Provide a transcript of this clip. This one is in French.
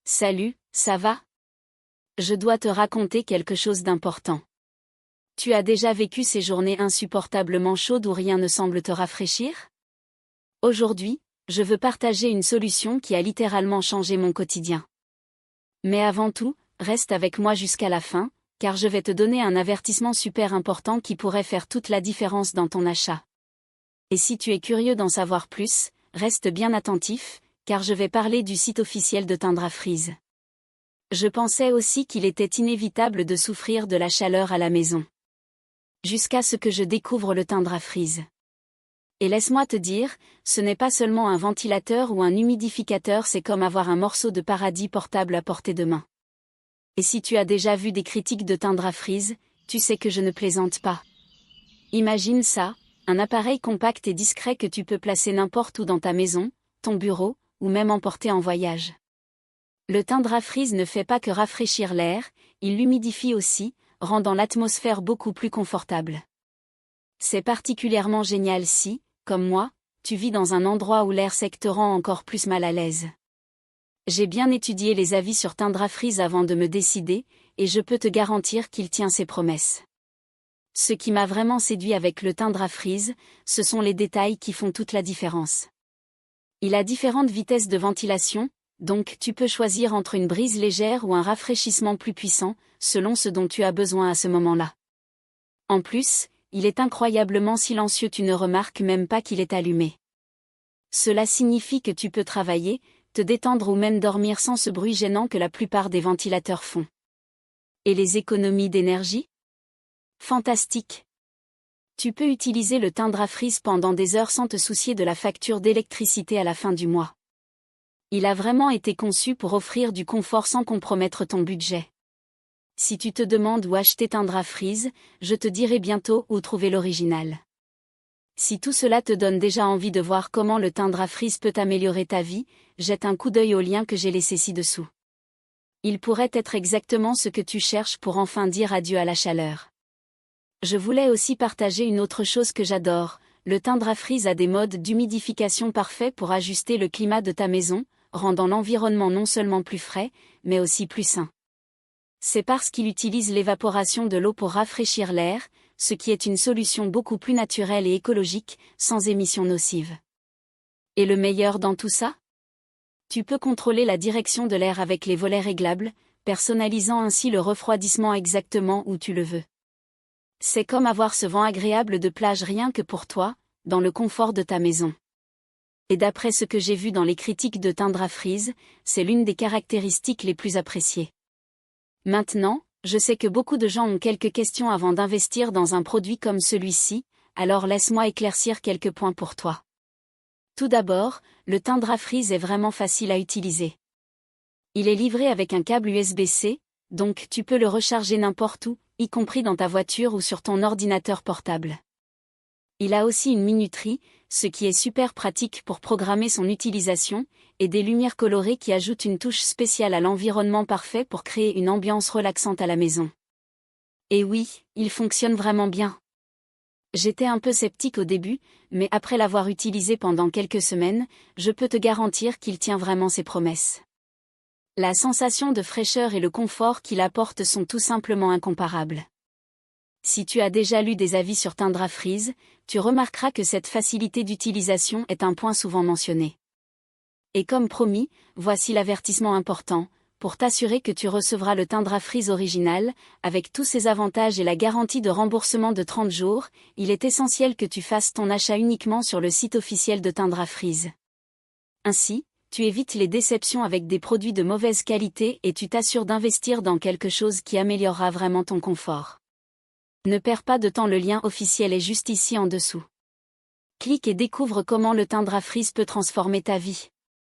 Salut, ça va? Je dois te raconter quelque chose d'important. Tu as déjà vécu ces journées insupportablement chaudes où rien ne semble te rafraîchir? Aujourd'hui, je veux partager une solution qui a littéralement changé mon quotidien. Mais avant tout, reste avec moi jusqu'à la fin, car je vais te donner un avertissement super important qui pourrait faire toute la différence dans ton achat. Et si tu es curieux d'en savoir plus, reste bien attentif, car je vais parler du site officiel de Tundra-Freeze. Je pensais aussi qu'il était inévitable de souffrir de la chaleur à la maison. Jusqu'à ce que je découvre le Tundra-Freeze. Et laisse-moi te dire, ce n'est pas seulement un ventilateur ou un humidificateur, c'est comme avoir un morceau de paradis portable à portée de main. Et si tu as déjà vu des critiques de Tundra-Freeze, tu sais que je ne plaisante pas. Imagine ça, un appareil compact et discret que tu peux placer n'importe où dans ta maison, ton bureau, ou même emporter en voyage. Le Tundra-Freeze ne fait pas que rafraîchir l'air, il l'humidifie aussi, rendant l'atmosphère beaucoup plus confortable. C'est particulièrement génial si, comme moi, tu vis dans un endroit où l'air sec te rend encore plus mal à l'aise. J'ai bien étudié les avis sur Tundra-Freeze avant de me décider, et je peux te garantir qu'il tient ses promesses. Ce qui m'a vraiment séduit avec le Tundra-Freeze, ce sont les détails qui font toute la différence. Il a différentes vitesses de ventilation, donc tu peux choisir entre une brise légère ou un rafraîchissement plus puissant, selon ce dont tu as besoin à ce moment-là. En plus, il est incroyablement silencieux, tu ne remarques même pas qu'il est allumé. Cela signifie que tu peux travailler, te détendre ou même dormir sans ce bruit gênant que la plupart des ventilateurs font. Et les économies d'énergie? Fantastique! Tu peux utiliser le Tundra-Freeze pendant des heures sans te soucier de la facture d'électricité à la fin du mois. Il a vraiment été conçu pour offrir du confort sans compromettre ton budget. Si tu te demandes où acheter Tundra-Freeze, je te dirai bientôt où trouver l'original. Si tout cela te donne déjà envie de voir comment le Tundra-Freeze peut améliorer ta vie, jette un coup d'œil au lien que j'ai laissé ci-dessous. Il pourrait être exactement ce que tu cherches pour enfin dire adieu à la chaleur. Je voulais aussi partager une autre chose que j'adore, le Tundra-Freeze a des modes d'humidification parfaits pour ajuster le climat de ta maison, rendant l'environnement non seulement plus frais, mais aussi plus sain. C'est parce qu'il utilise l'évaporation de l'eau pour rafraîchir l'air, ce qui est une solution beaucoup plus naturelle et écologique, sans émissions nocives. Et le meilleur dans tout ça? Tu peux contrôler la direction de l'air avec les volets réglables, personnalisant ainsi le refroidissement exactement où tu le veux. C'est comme avoir ce vent agréable de plage rien que pour toi, dans le confort de ta maison. Et d'après ce que j'ai vu dans les critiques de Tundra-Freeze, c'est l'une des caractéristiques les plus appréciées. Maintenant, je sais que beaucoup de gens ont quelques questions avant d'investir dans un produit comme celui-ci, alors laisse-moi éclaircir quelques points pour toi. Tout d'abord, le Tundra-Freeze est vraiment facile à utiliser. Il est livré avec un câble USB-C, donc tu peux le recharger n'importe où, y compris dans ta voiture ou sur ton ordinateur portable. Il a aussi une minuterie, ce qui est super pratique pour programmer son utilisation, et des lumières colorées qui ajoutent une touche spéciale à l'environnement parfait pour créer une ambiance relaxante à la maison. Et oui, il fonctionne vraiment bien. J'étais un peu sceptique au début, mais après l'avoir utilisé pendant quelques semaines, je peux te garantir qu'il tient vraiment ses promesses. La sensation de fraîcheur et le confort qu'il apporte sont tout simplement incomparables. Si tu as déjà lu des avis sur Tundra-Freeze, tu remarqueras que cette facilité d'utilisation est un point souvent mentionné. Et comme promis, voici l'avertissement important, pour t'assurer que tu recevras le Tundra-Freeze original, avec tous ses avantages et la garantie de remboursement de 30 jours, il est essentiel que tu fasses ton achat uniquement sur le site officiel de Tundra-Freeze. Ainsi, tu évites les déceptions avec des produits de mauvaise qualité et tu t'assures d'investir dans quelque chose qui améliorera vraiment ton confort. Ne perds pas de temps, le lien officiel est juste ici en dessous. Clique et découvre comment le Tundra-Freeze peut transformer ta vie.